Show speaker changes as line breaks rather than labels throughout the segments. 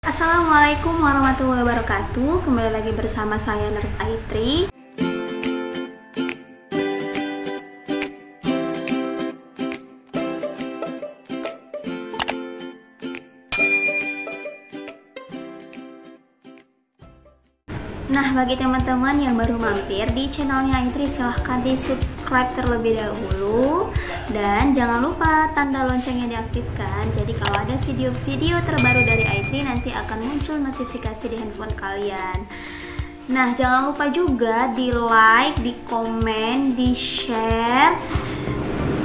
Assalamualaikum warahmatullahi wabarakatuh. Kembali lagi bersama saya Nurse Aitri. Nah, bagi teman-teman yang baru mampir di channelnya Aitri, silahkan di subscribe terlebih dahulu. Dan jangan lupa tanda loncengnya diaktifkan. Jadi kalau ada video-video terbaru dari Aitri, nanti akan muncul notifikasi di handphone kalian. Nah, jangan lupa juga di like, di komen, di share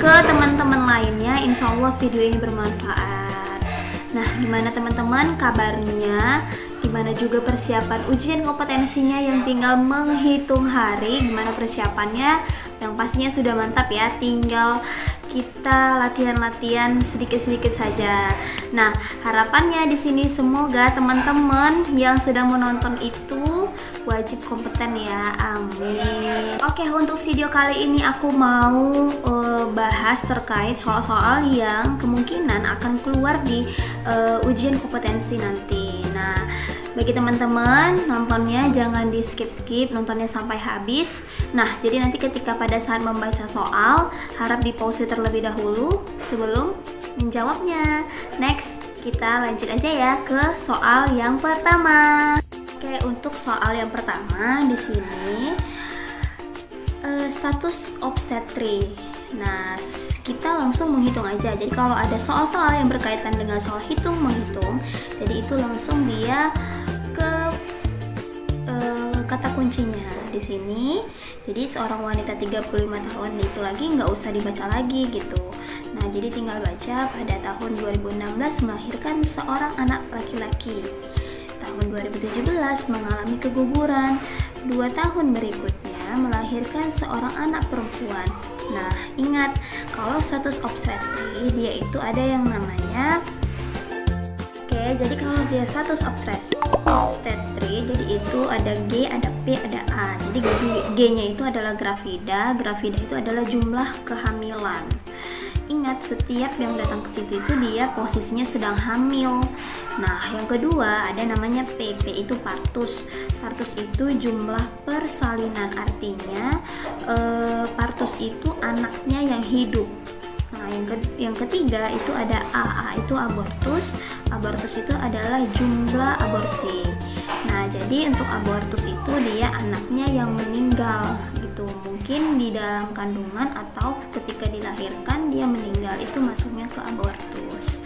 ke teman-teman lainnya. Insya Allah video ini bermanfaat. Nah, gimana teman-teman kabarnya? Gimana juga persiapan ujian kompetensinya yang tinggal menghitung hari? Gimana persiapannya? Yang pastinya sudah mantap ya, tinggal kita latihan-latihan sedikit-sedikit saja. Nah, harapannya di sini semoga teman-teman yang sedang menonton itu wajib kompeten ya, amin. Oke, untuk video kali ini aku mau bahas terkait soal-soal yang kemungkinan akan keluar di ujian kompetensi nanti. Nah, bagi teman-teman nontonnya jangan di skip-skip, nontonnya sampai habis. Nah, jadi nanti ketika pada saat membaca soal harap di pause terlebih dahulu sebelum menjawabnya. Next, kita lanjut aja ya ke soal yang pertama. Oke, untuk soal yang pertama di sini status obstetri. Nah, kita langsung menghitung aja. Jadi kalau ada soal-soal yang berkaitan dengan soal hitung menghitung, jadi itu langsung dia ke kata kuncinya di sini. Jadi seorang wanita 35 tahun itu lagi nggak usah dibaca lagi gitu. Nah, jadi tinggal baca pada tahun 2016 melahirkan seorang anak laki-laki. Tahun 2017 mengalami keguguran. 2 tahun berikutnya melahirkan seorang anak perempuan. Nah, ingat kalau status obstetri dia itu ada yang namanya jadi kalau dia status obstetri, jadi itu ada G, ada P, ada A. Jadi G-nya itu adalah gravida. Gravida itu adalah jumlah kehamilan. Ingat, setiap yang datang ke situ itu dia posisinya sedang hamil. Nah, yang kedua ada namanya P. P itu partus. Partus itu jumlah persalinan, artinya partus itu anaknya yang hidup. Nah, yang ketiga itu ada A. A itu abortus. Abortus itu adalah jumlah aborsi. Nah, jadi untuk abortus itu dia anaknya yang meninggal gitu. Mungkin di dalam kandungan atau ketika dilahirkan dia meninggal, itu masuknya ke abortus.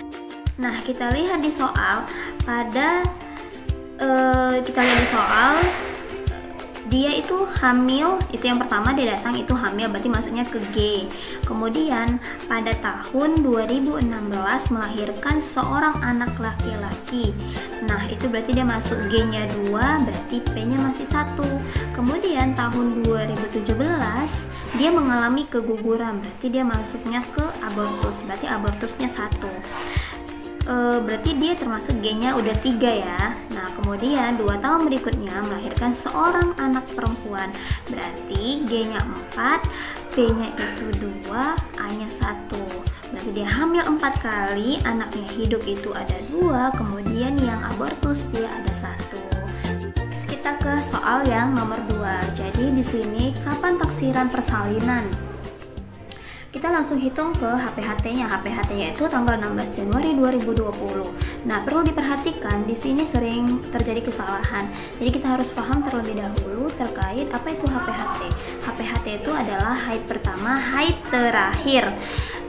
Nah, kita lihat di soal dia itu hamil, itu yang pertama dia datang itu hamil, berarti masuknya ke G. Kemudian pada tahun 2016 melahirkan seorang anak laki-laki. Nah, itu berarti dia masuk G-nya 2, berarti P-nya masih 1. Kemudian tahun 2017 dia mengalami keguguran, berarti dia masuknya ke abortus, berarti abortusnya 1. Berarti dia termasuk G-nya udah 3 ya. Nah, kemudian 2 tahun berikutnya melahirkan seorang anak perempuan, berarti G-nya 4, P-nya itu 2, A-nya 1. Berarti dia hamil 4 kali, anaknya hidup itu ada 2, kemudian yang abortus dia ada 1. Kita ke soal yang nomor 2. Jadi di sini kapan taksiran persalinan? Kita langsung hitung ke HPHT-nya. HPHT-nya itu tanggal 16 Januari 2020. Nah, perlu diperhatikan di sini sering terjadi kesalahan. Jadi kita harus paham terlebih dahulu terkait apa itu HPHT. HPHT itu adalah haid pertama, haid terakhir.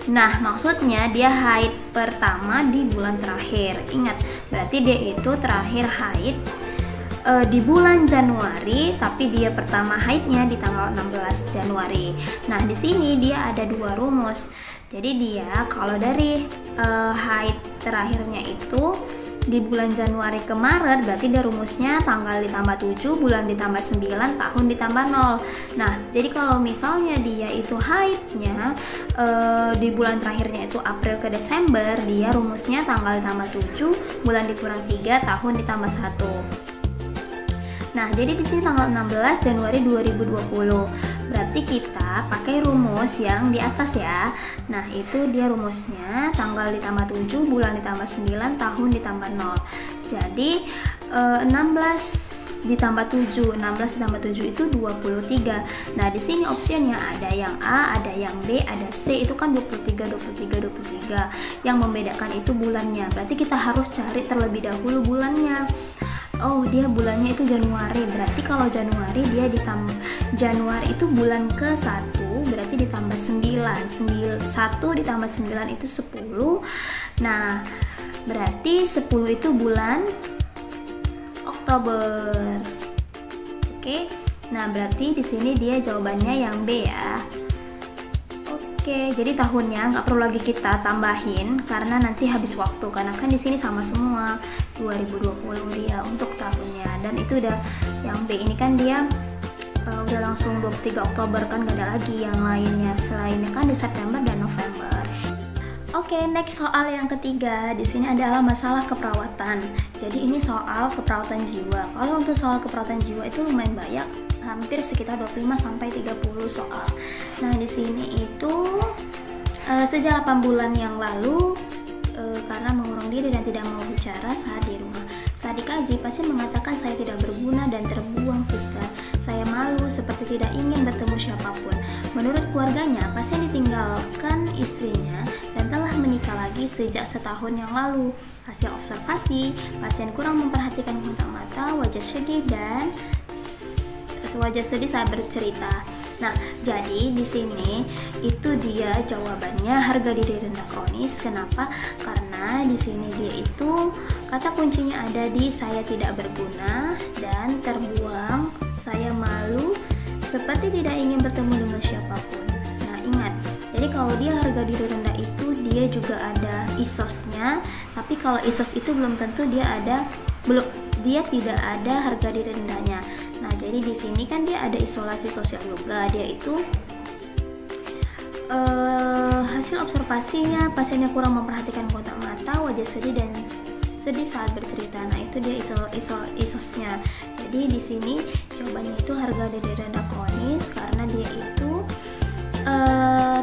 Nah, maksudnya dia haid pertama di bulan terakhir. Ingat, berarti dia itu terakhir haid di bulan Januari, tapi dia pertama haidnya di tanggal 16 Januari. Nah, di sini dia ada 2 rumus. Jadi dia kalau dari haid terakhirnya itu di bulan Januari ke Maret, berarti dia rumusnya tanggal ditambah 7, bulan ditambah 9, tahun ditambah 0. Nah, jadi kalau misalnya dia itu haidnya di bulan terakhirnya itu April ke Desember, dia rumusnya tanggal ditambah 7, bulan dikurang 3, tahun ditambah 1. Nah, jadi di sini tanggal 16 Januari 2020. berarti kita pakai rumus yang di atas ya. Nah, itu dia rumusnya, tanggal ditambah 7, bulan ditambah 9, tahun ditambah 0. Jadi 16 ditambah 7, 16 ditambah 7 itu 23. Nah, di sini optionnya ada yang A, ada yang B, ada C, itu kan 23, 23, 23. Yang membedakan itu bulannya. Berarti kita harus cari terlebih dahulu bulannya. Oh, dia bulannya itu Januari. Berarti kalau Januari dia ditambah, Januari itu bulan ke-1, berarti ditambah 9. 1 ditambah 9 itu 10. Nah, berarti 10 itu bulan Oktober. Oke. Nah, berarti di sini dia jawabannya yang B ya. Oke, jadi tahunnya nggak perlu lagi kita tambahin karena nanti habis waktu, karena kan di sini sama semua 2020 dia untuk tahunnya. Dan itu udah yang B ini kan dia udah langsung 23 Oktober kan, nggak ada lagi yang lainnya. Selainnya kan di September dan November. Oke, next soal yang ketiga. Di sini adalah masalah keperawatan. Jadi ini soal keperawatan jiwa. Kalau untuk soal keperawatan jiwa itu lumayan banyak, hampir sekitar 25 sampai 30 soal. Nah, di sini itu sejak 8 bulan yang lalu karena mengurung diri dan tidak mau bicara saat di rumah. Saat dikaji, pasien mengatakan saya tidak berguna dan terbuang, suster. Saya malu seperti tidak ingin bertemu siapapun. Menurut keluarganya, pasien ditinggalkan istrinya dan telah menikah lagi sejak setahun yang lalu. Hasil observasi, pasien kurang memperhatikan kontak mata, wajah sedih saat bercerita. Nah, jadi di sini itu dia jawabannya harga diri rendah kronis. Kenapa? Karena di sini dia itu kata kuncinya ada di saya tidak berguna dan terbuang, saya malu seperti tidak ingin bertemu dengan siapapun. Nah, ingat. Jadi kalau dia harga diri rendah itu dia juga ada ISOS-nya, tapi kalau ISOS itu belum tentu dia tidak ada harga diri rendahnya. Nah, jadi di sini kan dia ada isolasi sosial juga. Dia itu hasil observasinya pasiennya kurang memperhatikan kontak mata, wajah sedih saat bercerita. Nah, itu dia ISOS-nya. Jadi di sini jawabannya itu harga diri rendah kronis karena dia itu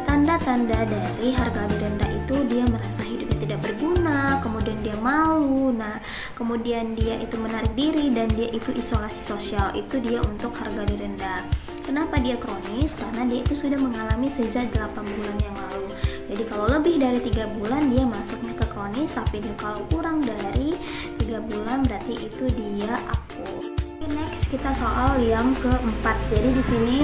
tanda-tanda dari harga diri rendah itu dia merasa hidupnya tidak berguna, kemudian dia malu, nah kemudian dia itu menarik diri dan dia itu isolasi sosial. Itu dia untuk harga diri rendah. Kenapa dia kronis? Karena dia itu sudah mengalami sejak 8 bulan yang lalu. Jadi kalau lebih dari 3 bulan dia masuknya ke kronis, tapi kalau kurang dari 3 bulan berarti itu dia akut. Next kita soal yang keempat. Jadi di sini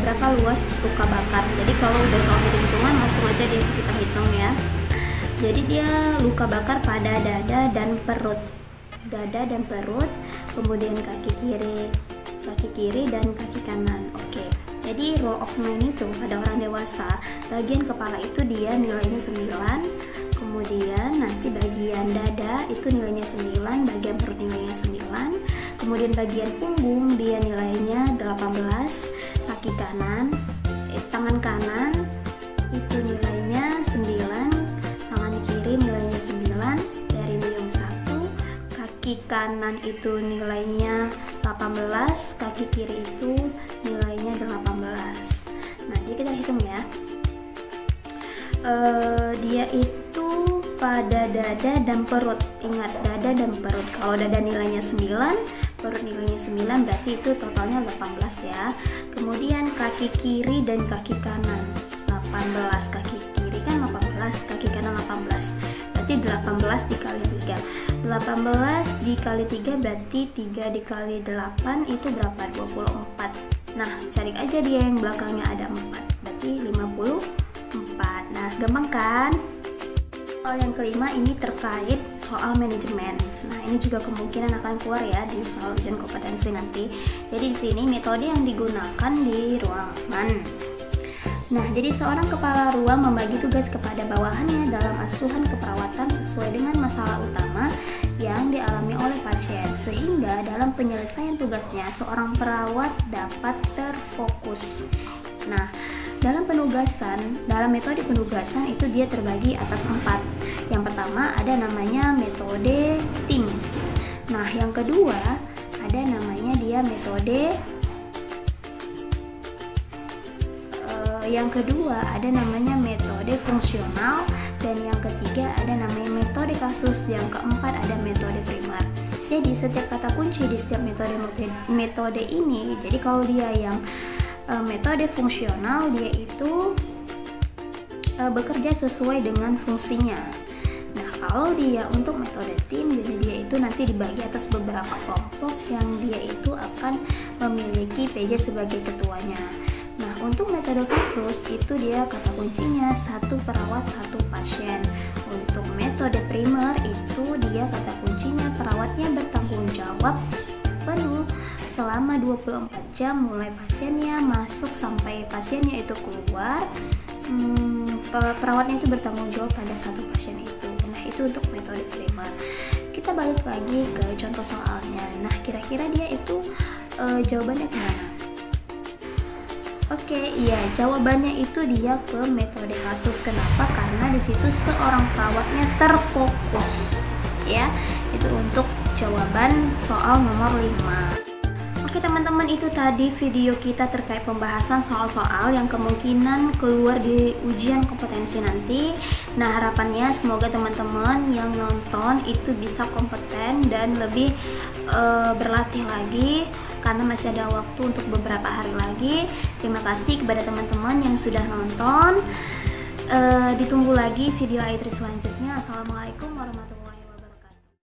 berapa luas luka bakar. Jadi kalau udah soal hitung-hitungan langsung aja deh kita hitung ya. Jadi dia luka bakar pada dada dan perut. Dada dan perut, kemudian kaki kiri dan kaki kanan. Oke. Jadi rule of nine itu pada orang dewasa, bagian kepala itu dia nilainya 9. Kemudian nanti bagian dada itu nilainya 9, bagian perut nilainya 9, kemudian bagian punggung dia nilainya 18, kaki kanan, tangan kanan itu nilainya 9, tangan kiri nilainya 9, dari minimum 1, kaki kanan itu nilainya 18, kaki kiri itu nilainya 18. Nah, jadi kita hitung ya. Dia itu pada dada dan perut. Ingat, dada dan perut. Kalau dada nilainya 9, perut nilainya 9, berarti itu totalnya 18 ya. Kemudian kaki kiri dan kaki kanan 18. Kaki kiri kan 18, kaki kanan 18. Berarti 18 dikali 3. 18 dikali 3 berarti 3 dikali 8 itu berapa? 24. Nah, cari aja dia yang belakangnya ada 4. Berarti 54. Nah, gampang kan? Soal yang kelima ini terkait soal manajemen. Nah, ini juga kemungkinan akan keluar ya di soal ujian kompetensi nanti. Jadi di sini metode yang digunakan di ruangan. Nah, jadi seorang kepala ruang membagi tugas kepada bawahannya dalam asuhan keperawatan sesuai dengan masalah utama yang dialami oleh pasien, sehingga dalam penyelesaian tugasnya seorang perawat dapat terfokus. Nah, dalam metode penugasan itu dia terbagi atas 4. Yang pertama ada namanya metode tim. Nah, yang kedua ada namanya dia metode Yang kedua ada namanya metode fungsional, dan yang ketiga ada namanya metode kasus, yang keempat ada metode primer. Jadi setiap kata kunci di setiap metode ini, jadi kalau dia yang metode fungsional, dia itu bekerja sesuai dengan fungsinya. Nah, kalau dia untuk metode tim, jadi dia itu nanti dibagi atas beberapa kelompok yang dia itu akan memiliki PJ sebagai ketuanya. Nah, untuk metode kasus itu dia kata kuncinya satu perawat satu pasien. Untuk metode primer itu dia kata kuncinya perawatnya bertanggung jawab penuh selama 24 jam mulai pasiennya masuk sampai pasiennya itu keluar. Perawatnya itu bertanggung jawab pada satu pasien itu. Nah, itu untuk metode primer. Kita balik lagi ke contoh soalnya. Nah, kira-kira dia itu jawabannya kemana? Oke, iya, jawabannya itu dia ke metode kasus. Kenapa? Karena di situ seorang perawatnya terfokus, ya. Itu untuk jawaban soal nomor 5. Oke teman-teman, itu tadi video kita terkait pembahasan soal-soal yang kemungkinan keluar di ujian kompetensi nanti. Nah, harapannya semoga teman-teman yang nonton itu bisa kompeten dan lebih berlatih lagi, karena masih ada waktu untuk beberapa hari lagi. Terima kasih kepada teman-teman yang sudah nonton. Ditunggu lagi video Aitri selanjutnya. Assalamualaikum warahmatullahi wabarakatuh.